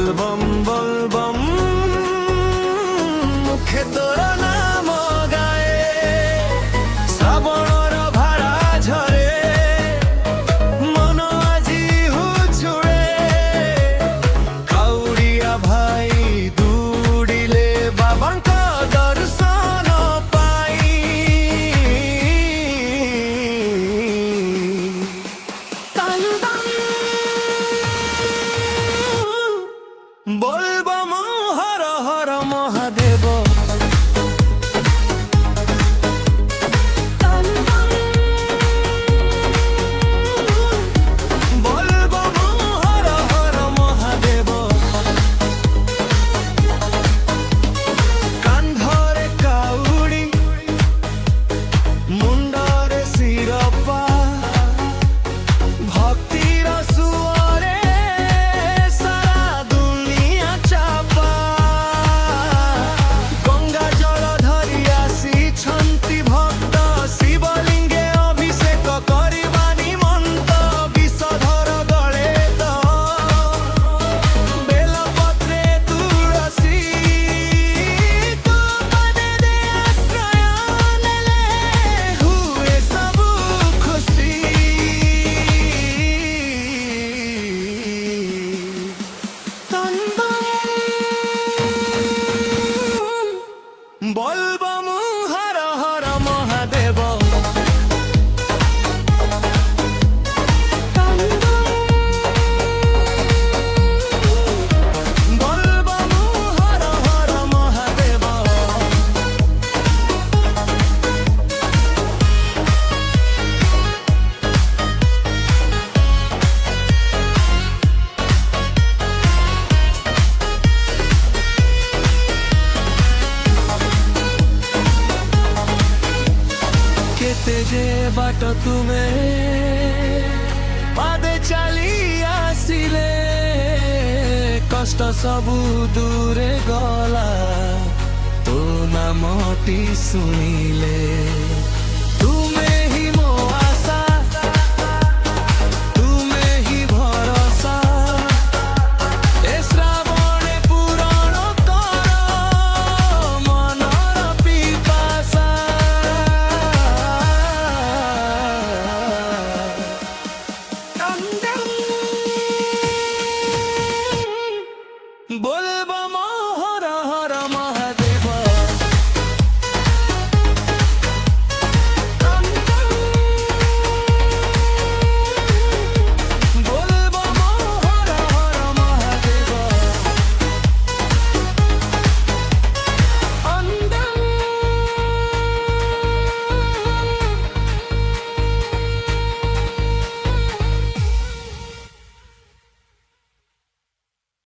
বলবম বলবম মুখে তোর নাম গায়ে শ্রাবণর ভাড়া ঝরে মন আজি হুছুড়ে কাউরিয়া ভাই দৌড়িলে বাবাঙ্ক দর্শন পাই বলবম হর হর মহাদেব বলবম হর হর মহাদেব কান্ধরে কাউড়ি মুন্ডরে শিরপা ভক্তির সুরে সারা দুনিয়া চাপা গঙ্গা জল ধরি আসিছন্তি ভক্ত শিবলিঙ্গে অভিষেক করিবা নিমন্ত বিষধর গলে তো বেলপত্রে তুলসী তো মনে দে আশ্রয় নেলে হুয়ে সবু খুশি বলবম হর হর মহাদেব বলবম হর হর মহাদেব কেতে যে বাট তুমে পাদে চালি আসিলে কষ্ট সবু দূরে গলা তো নামটি শুনিলে তুমে হি মো আশা তুমে হি ভরসা এ শ্রাবণে পূরণ কর মনর পিপাসা বলবো